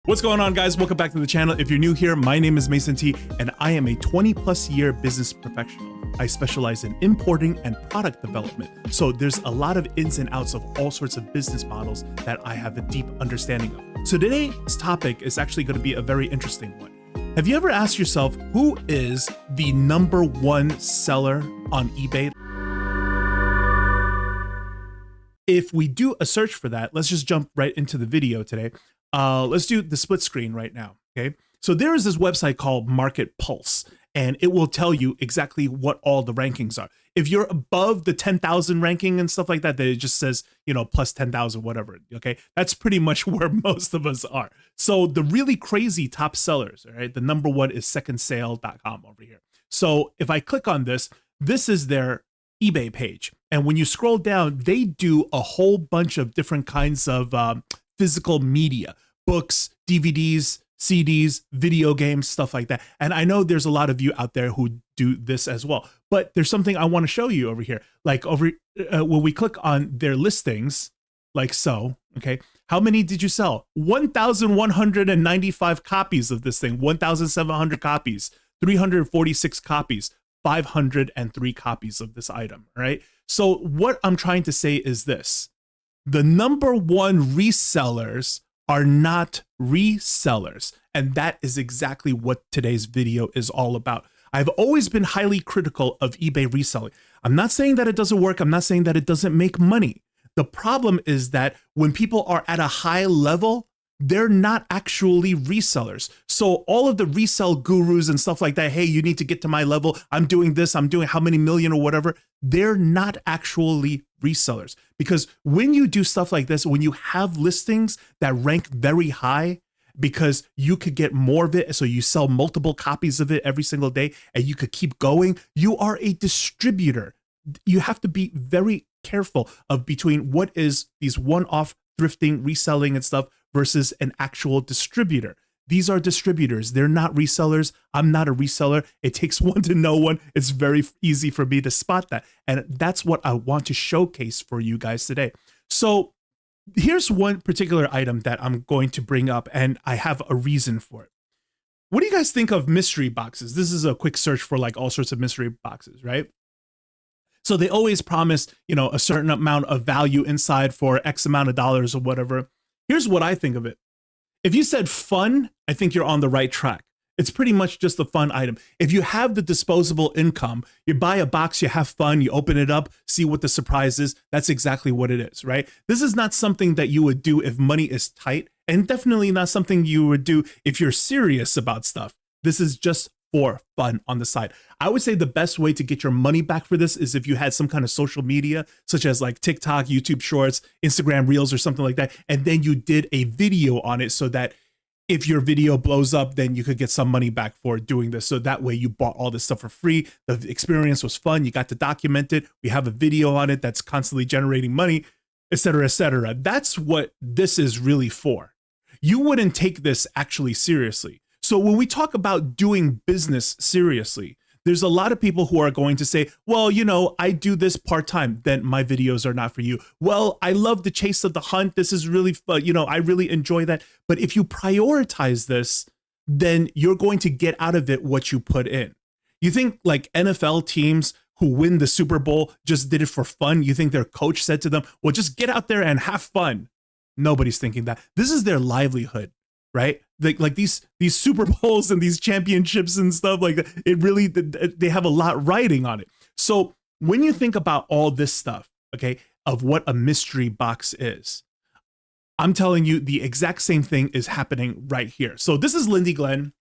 What's going on, guys? Welcome back to the channel. If you're new here, my name is Mason T, and I am a 20+ year business professional. I specialize in importing and product development. So there's a lot of ins and outs of all sorts of business models that I have a deep understanding of. So today's topic is actually going to be a very interesting one. Have you ever asked yourself, who is the #1 seller on eBay? If we do a search for that, let's just jump right into the video today. Let's do the split screen right now, okay? So there is this website called Market Pulse, and it will tell you exactly what all the rankings are. If you're above the 10,000 ranking and stuff like that, then it just says, you know, plus 10,000, whatever, okay? That's pretty much where most of us are. So the really crazy top sellers, all right? The #1 is secondsale.com over here. So if I click on this, this is their eBay page. And when you scroll down, they do a whole bunch of different kinds of physical media, books, DVDs, CDs, video games, stuff like that. And I know there's a lot of you out there who do this as well, but there's something I want to show you over here. Like over when we click on their listings, like so, okay, how many did you sell? 1,195 copies of this thing, 1,700 copies, 346 copies, 503 copies of this item, all right? So what I'm trying to say is this: the #1 resellers are not resellers. And that is exactly what today's video is all about. I've always been highly critical of eBay reselling. I'm not saying that it doesn't work. I'm not saying that it doesn't make money. The problem is that when people are at a high level, they're not actually resellers. So all of the resell gurus and stuff like that, hey, you need to get to my level, I'm doing this, I'm doing how many million or whatever, they're not actually resellers. Because when you do stuff like this, when you have listings that rank very high, because you could get more of it, so you sell multiple copies of it every single day and you could keep going, you are a distributor. You have to be very careful of between what is these one-off thrifting, reselling and stuff versus an actual distributor. These are distributors. They're not resellers. I'm not a reseller. It takes one to know one. It's very easy for me to spot that. And that's what I want to showcase for you guys today. So here's one particular item that I'm going to bring up, and I have a reason for it. What do you guys think of mystery boxes? This is a quick search for like all sorts of mystery boxes, right? So they always promise, you know, a certain amount of value inside for X amount of dollars or whatever. Here's what I think of it. If you said fun, I think you're on the right track. It's pretty much just a fun item. If you have the disposable income, you buy a box, you have fun, you open it up, see what the surprise is. That's exactly what it is, right? This is not something that you would do if money is tight, and definitely not something you would do if you're serious about stuff. This is just for fun on the side. I would say the best way to get your money back for this is if you had some kind of social media, such as like TikTok, YouTube Shorts, Instagram Reels, or something like that, and then you did a video on it so that if your video blows up, then you could get some money back for doing this. So that way you bought all this stuff for free. The experience was fun. You got to document it. We have a video on it that's constantly generating money, et cetera, et cetera. That's what this is really for. You wouldn't take this actually seriously. So when we talk about doing business seriously, there's a lot of people who are going to say, well, you know, I do this part-time, then my videos are not for you. Well, I love the chase of the hunt. This is really fun. You know, I really enjoy that. But if you prioritize this, then you're going to get out of it what you put in. You think like NFL teams who win the Super Bowl just did it for fun? You think their coach said to them, well, just get out there and have fun? Nobody's thinking that. This is their livelihood, right? Like these Super Bowls and these championships and stuff, like it really, they have a lot riding on it. So when you think about all this stuff, okay, of what a mystery box is, I'm telling you the exact same thing is happening right here. So this is Lindy Glenn.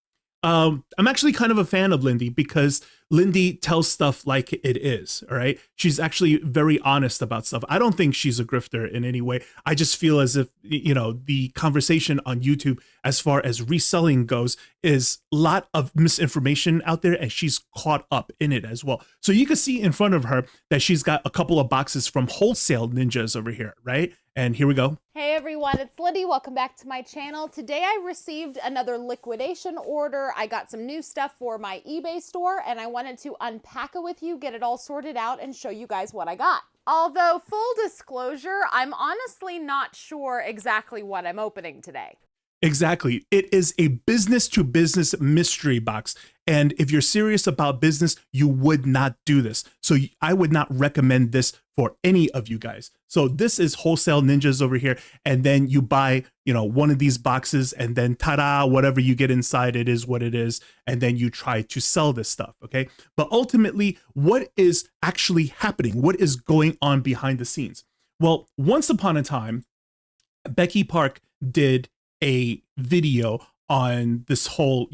I'm actually kind of a fan of Lindy because Lindy tells stuff like it is, all right? She's actually very honest about stuff. I don't think she's a grifter in any way. I just feel as if, you know, the conversation on YouTube as far as reselling goes is a lot of misinformation out there, and she's caught up in it as well. So you can see in front of her that she's got a couple of boxes from Wholesale Ninjas over here, right? And here we go. Hey everyone, it's Liddy. Welcome back to my channel. Today I received another liquidation order. I got some new stuff for my eBay store and I wanted to unpack it with you, get it all sorted out and show you guys what I got. Although full disclosure, I'm honestly not sure exactly what I'm opening today. Exactly. It is a business to business mystery box. And if you're serious about business, you would not do this. So I would not recommend this for any of you guys. So this is wholesale ninjas over here. And then you buy, one of these boxes and then ta-da, whatever you get inside, it is what it is. And then you try to sell this stuff. Okay. But ultimately, what is actually happening? What is going on behind the scenes? Well, once upon a time, Becky Park did a video on this whole,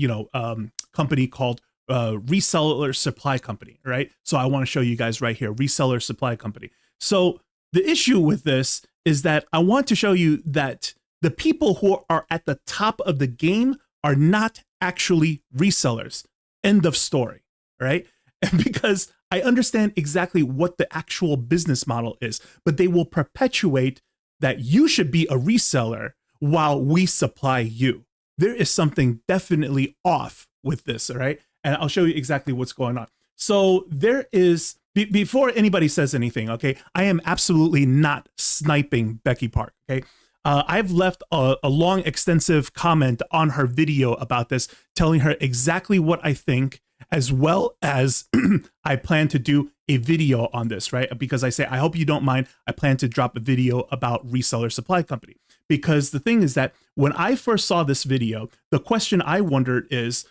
company called Reseller Supply Company, right? So I want to show you guys right here, Reseller Supply Company. So the issue with this is that I want to show you that the people who are at the top of the game are not actually resellers. End of story, right? Because I understand exactly what the actual business model is, but they will perpetuate that you should be a reseller while we supply you. There is something definitely off with this, all right? And I'll show you exactly what's going on. So there is, before anybody says anything, okay, I am absolutely not sniping Becky Park, okay? I've left a long, extensive comment on her video about this, telling her exactly what I think, as well as I plan to do a video on this, right? Because I say, I hope you don't mind, I plan to drop a video about Reseller Supply Company. Because the thing is that when I first saw this video, the question I wondered is,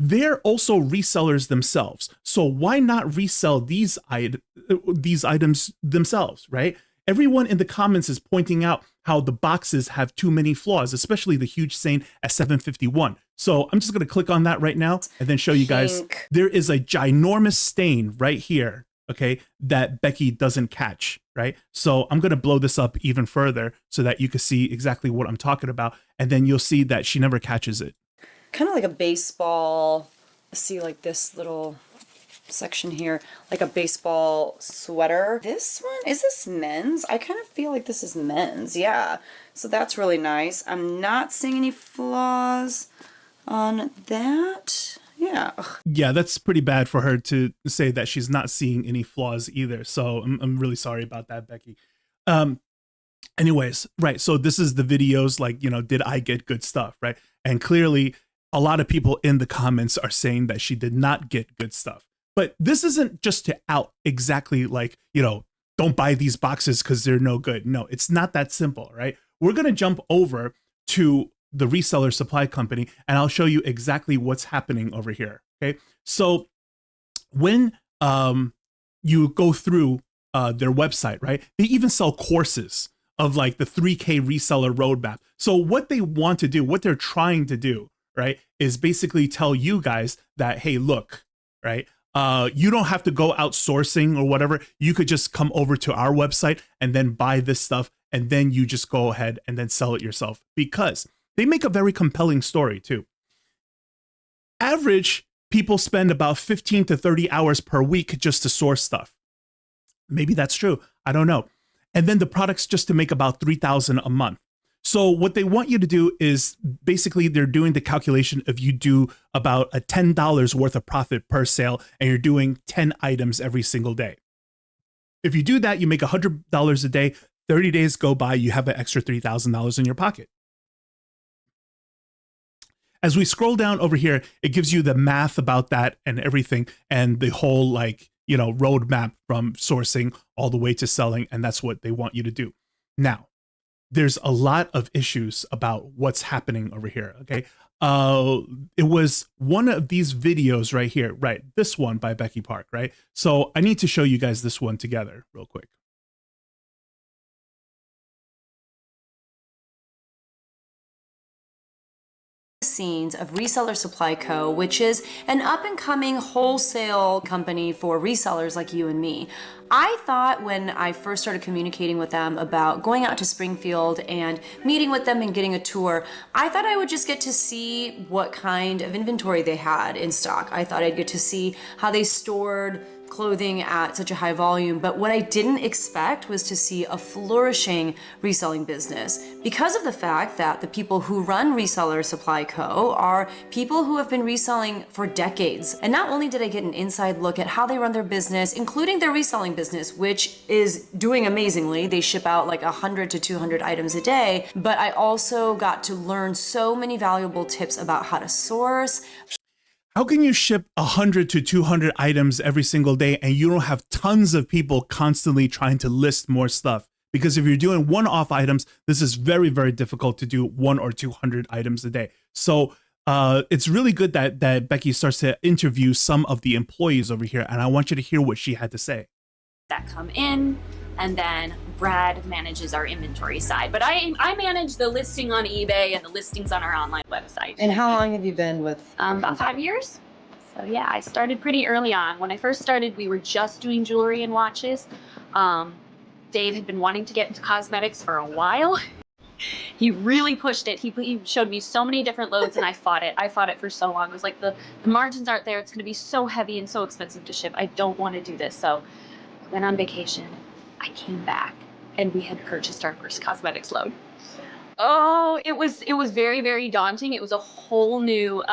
they're also resellers themselves. So why not resell these items themselves, right? Everyone in the comments is pointing out how the boxes have too many flaws, especially the huge stain at 751. So I'm just going to click on that right now and then show you guys. There is a ginormous stain right here, okay, that Becky doesn't catch, right? So I'm going to blow this up even further so that you can see exactly what I'm talking about. And then you'll see that she never catches it. Kind of like a baseball, see like this little section here, like a baseball sweater. This one, is this men's? I kind of feel like this is men's, yeah. So that's really nice. I'm not seeing any flaws on that. Yeah. Ugh. Yeah, that's pretty bad for her to say that she's not seeing any flaws either. So I'm really sorry about that, Becky. Anyways, right. So this is the videos like, did I get good stuff, right? And clearly a lot of people in the comments are saying that she did not get good stuff. But this isn't just to out exactly like, don't buy these boxes because they're no good. No, it's not that simple, right? We're going to jump over to the Reseller Supply Company and I'll show you exactly what's happening over here. Okay. So when you go through their website, right, they even sell courses of like the 3K reseller roadmap. So what they want to do, what they're trying to do, right, is basically tell you guys that, hey, look, right, you don't have to go outsourcing or whatever. You could just come over to our website and then buy this stuff. And then you just go ahead and then sell it yourself, because they make a very compelling story too. Average people spend about 15 to 30 hours per week just to source stuff. Maybe that's true. I don't know. And then the products just to make about 3,000 a month. So what they want you to do is basically they're doing the calculation of you do about a $10 worth of profit per sale and you're doing 10 items every single day. If you do that, you make $100 a day, 30 days go by, you have an extra $3,000 in your pocket. As we scroll down over here, it gives you the math about that and everything and the whole roadmap from sourcing all the way to selling. And that's what they want you to do. Now, there's a lot of issues about what's happening over here, okay? It was one of these videos right here, right? This one by Becky Park, right? So I need to show you guys this one together real quick. Scenes of Reseller Supply Co., which is an up-and-coming wholesale company for resellers like you and me. I thought when I first started communicating with them about going out to Springfield and meeting with them and getting a tour, I thought I would just get to see what kind of inventory they had in stock. I thought I'd get to see how they stored clothing at such a high volume, but what I didn't expect was to see a flourishing reselling business because of the fact that the people who run Reseller Supply Co. are people who have been reselling for decades. And not only did I get an inside look at how they run their business, including their reselling business, which is doing amazingly. They ship out like 100 to 200 items a day, but I also got to learn so many valuable tips about how to source. How can you ship 100 to 200 items every single day and you don't have tons of people constantly trying to list more stuff? Because if you're doing one-off items, this is very, very difficult to do 100 or 200 items a day. So it's really good that Becky starts to interview some of the employees over here, and I want you to hear what she had to say. That come in, and then Brad manages our inventory side. But I manage the listing on eBay and the listings on our online website. And how long have you been with? About 5 years. So yeah, I started pretty early on. When I first started, we were just doing jewelry and watches. Dave had been wanting to get into cosmetics for a while. He really pushed it. He showed me so many different loads, and I fought it. I fought it for so long. It was like the margins aren't there. It's going to be so heavy and so expensive to ship. I don't want to do this. So I went on vacation. I came back, and we had purchased our first cosmetics load. Oh, it was very, very daunting. It was a whole new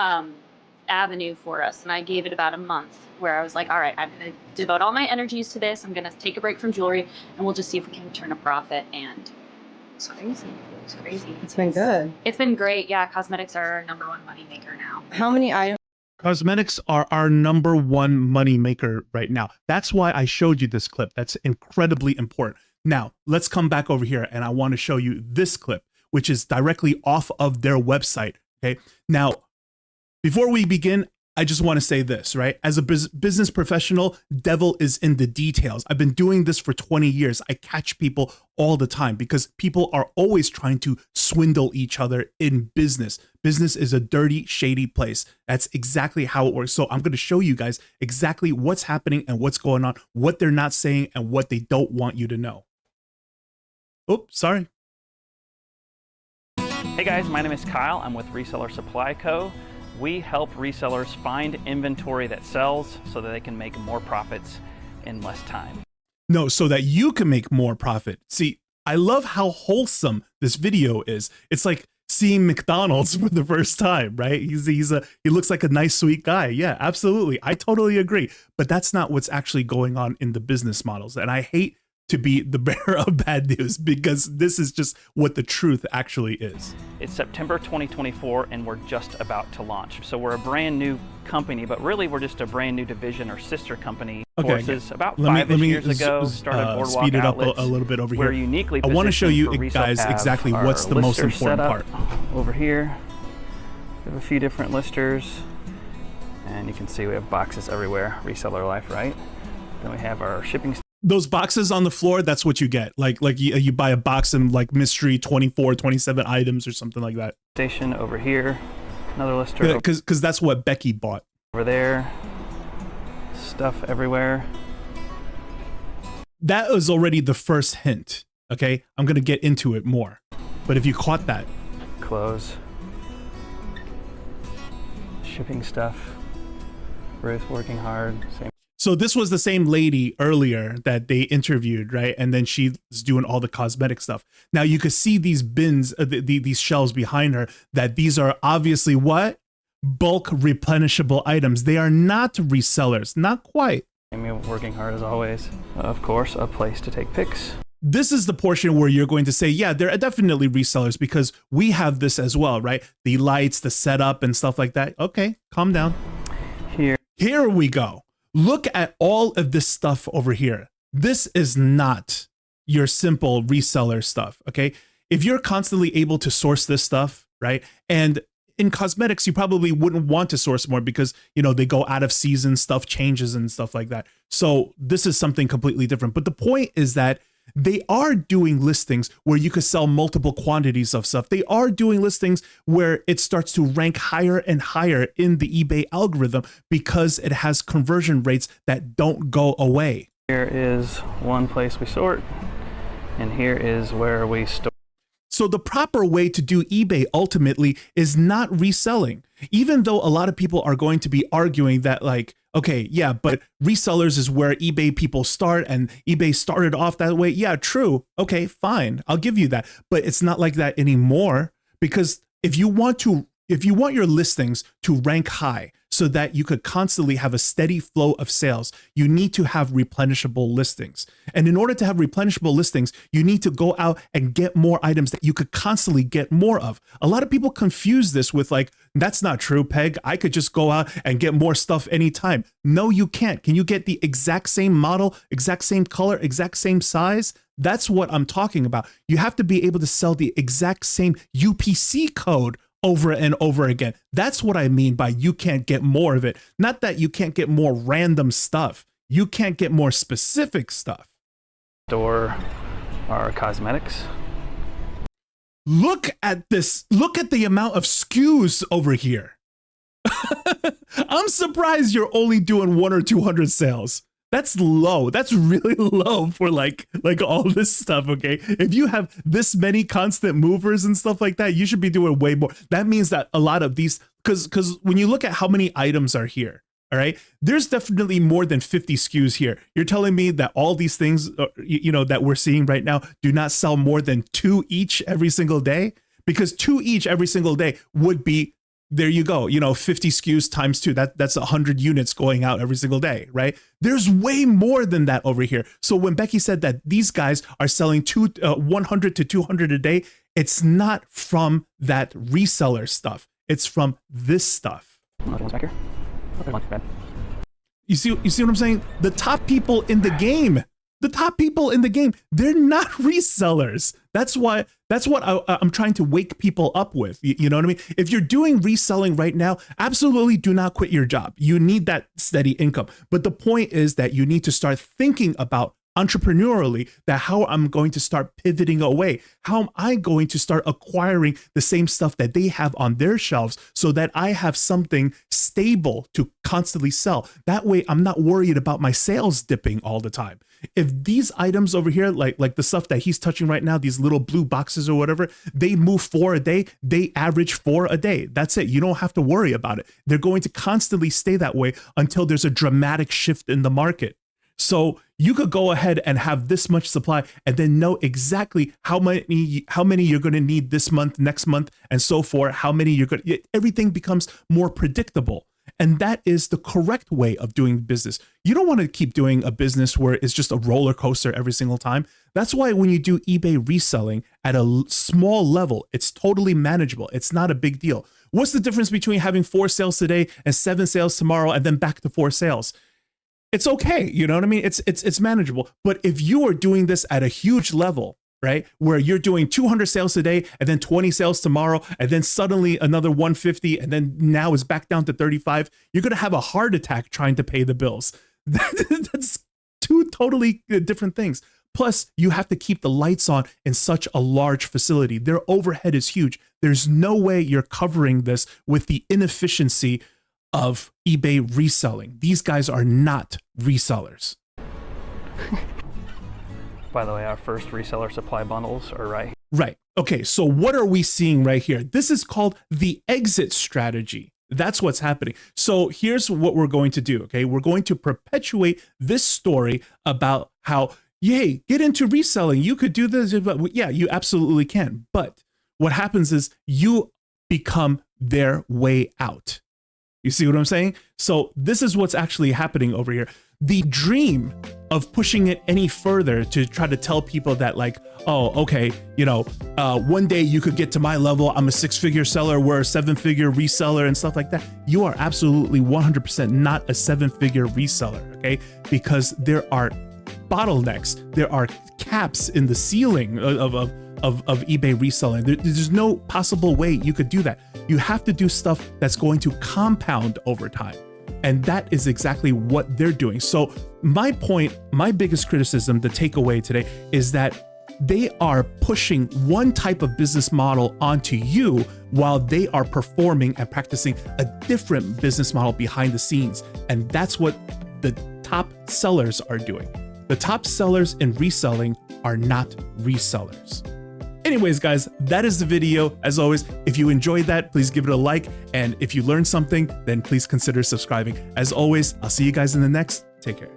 avenue for us, and I gave it about a month where I was like, all right, I'm going to devote all my energies to this. I'm going to take a break from jewelry, and we'll just see if we can turn a profit. And it's crazy. It's crazy. It's been good. It's been great. Yeah, cosmetics are our #1 money maker now. How many items? Cosmetics are our #1 money maker right now. That's why I showed you this clip. That's incredibly important. Now, let's come back over here, and I want to show you this clip, which is directly off of their website. Okay. Now, before we begin, I just want to say this, right? As a business professional, devil is in the details. I've been doing this for 20 years. I catch people all the time because people are always trying to swindle each other in business. Business is a dirty, shady place. That's exactly how it works. So I'm going to show you guys exactly what's happening and what's going on, what they're not saying and what they don't want you to know. Oops, sorry. Hey guys, my name is Kyle. I'm with Reseller Supply Co. We help resellers find inventory that sells so that they can make more profits in less time. No, so that you can make more profit. See, I love how wholesome this video is. It's like seeing McDonald's for the first time, right? He looks like a nice, sweet guy. Yeah, absolutely. I totally agree. But that's not what's actually going on in the business models. And I hate to be the bearer of bad news because this is just what the truth actually is. It's September 2024 and we're just about to launch. So we're a brand new company, but really we're just a brand new division or sister company. Courses about 5 years ago, started Boardwalk speed it up Outlets. A little bit over We're here. uniquely I want to show you positioned for guys resale. exactly Have what's the our most listers important set part. up over here. We have a few different listers and you can see we have boxes everywhere. Reseller life, right? Then we have our shipping. Those boxes on the floor, that's what you get. Like you buy a box and like mystery 24, 27 items or something like that. Station over here, another lister. Because that's what Becky bought. Over there, stuff everywhere. That was already the first hint, okay? I'm gonna get into it more. But if you caught that. Clothes. Shipping stuff. Ruth working hard, same. So this was the same lady earlier that they interviewed, right? And then she's doing all the cosmetic stuff. Now you could see these bins, these shelves behind her, that these are obviously what? Bulk replenishable items. They are not resellers, not quite. Amy working hard as always. Of course, a place to take pics. This is the portion where you're going to say, yeah, they're definitely resellers because we have this as well, right? The lights, the setup and stuff like that. Okay, calm down. Here we go. Look at all of this stuff over here. This is not your simple reseller stuff, okay? If you're constantly able to source this stuff, right? And in cosmetics, you probably wouldn't want to source more because, you know, they go out of season, stuff changes and stuff like that. So this is something completely different. But the point is that they are doing listings where you could sell multiple quantities of stuff. They are doing listings where it starts to rank higher and higher in the eBay algorithm because it has conversion rates that don't go away. Here is one place we sort, and here is where we store. So the proper way to do eBay ultimately is not reselling. Even though a lot of people are going to be arguing that like, okay, yeah, but resellers is where eBay people start and eBay started off that way. Yeah, true. Okay, fine. I'll give you that. But it's not like that anymore, because if you want your listings to rank high so that you could constantly have a steady flow of sales, you need to have replenishable listings. And in order to have replenishable listings, you need to go out and get more items that you could constantly get more of. A lot of people confuse this with like, that's not true, Peg. I could just go out and get more stuff anytime. No, you can't. Can you get the exact same model, exact same color, exact same size? That's what I'm talking about. You have to be able to sell the exact same UPC code over and over again. That's what I mean by you can't get more of it. Not that you can't get more random stuff. You can't get more specific stuff. Store our cosmetics. Look at this. Look at the amount of SKUs over here. I'm surprised you're only doing 100 or 200 sales. That's low. That's really low for like all this stuff, okay? If you have this many constant movers and stuff like that, you should be doing way more. That means that a lot of these, because when you look at how many items are here, all right, there's definitely more than 50 SKUs here. You're telling me that all these things, that we're seeing right now do not sell more than 2 each every single day? Because 2 each every single day would be, there you go, 50 SKUs times 2, that's 100 units going out every single day, right? There's way more than that over here. So when Becky said that these guys are selling 100 to 200 a day, it's not from that reseller stuff. It's from this stuff. One's back here. Okay, one's bad. You see what I'm saying? The top people in the game, they're not resellers. That's what I'm trying to wake people up with. You know what I mean? If you're doing reselling right now, absolutely do not quit your job. You need that steady income. But the point is that you need to start thinking about entrepreneurially that how I'm going to start pivoting away. How am I going to start acquiring the same stuff that they have on their shelves so that I have something stable to constantly sell? That way I'm not worried about my sales dipping all the time. If these items over here, like the stuff that he's touching right now, these little blue boxes or whatever, they move 4 a day, they average 4 a day. That's it. You don't have to worry about it. They're going to constantly stay that way until there's a dramatic shift in the market. So you could go ahead and have this much supply and then know exactly how many you're going to need this month, next month, and so forth, how many you're going to, everything becomes more predictable. And that is the correct way of doing business. You don't want to keep doing a business where it's just a roller coaster every single time. That's why when you do eBay reselling at a small level, it's totally manageable. It's not a big deal. What's the difference between having 4 sales today and 7 sales tomorrow and then back to 4 sales? It's okay. You know what I mean? It's manageable. But if you are doing this at a huge level, right, where you're doing 200 sales today and then 20 sales tomorrow and then suddenly another 150 and then now it's back down to 35, you're going to have a heart attack trying to pay the bills. That's 2 totally different things. Plus, you have to keep the lights on in such a large facility. Their overhead is huge. There's no way you're covering this with the inefficiency of eBay reselling. These guys are not resellers. By the way, our first reseller supply bundles are right. Right. Okay, so what are we seeing right here? This is called the exit strategy. That's what's happening. So here's what we're going to do, okay? We're going to perpetuate this story about how, yay, get into reselling. You could do this. Yeah, you absolutely can. But what happens is you become their way out. You see what I'm saying? So this is what's actually happening over here. The dream of pushing it any further to try to tell people that like, oh, okay, one day you could get to my level. I'm a 6-figure seller. We're a 7-figure reseller and stuff like that. You are absolutely 100% not a 7-figure reseller, okay? Because there are bottlenecks. There are caps in the ceiling of eBay reselling. There's no possible way you could do that. You have to do stuff that's going to compound over time. And that is exactly what they're doing. So my point, my biggest criticism, the takeaway today is that they are pushing one type of business model onto you while they are performing and practicing a different business model behind the scenes. And that's what the top sellers are doing. The top sellers in reselling are not resellers. Anyways, guys, that is the video. As always, if you enjoyed that, please give it a like. And if you learned something, then please consider subscribing. As always, I'll see you guys in the next. Take care.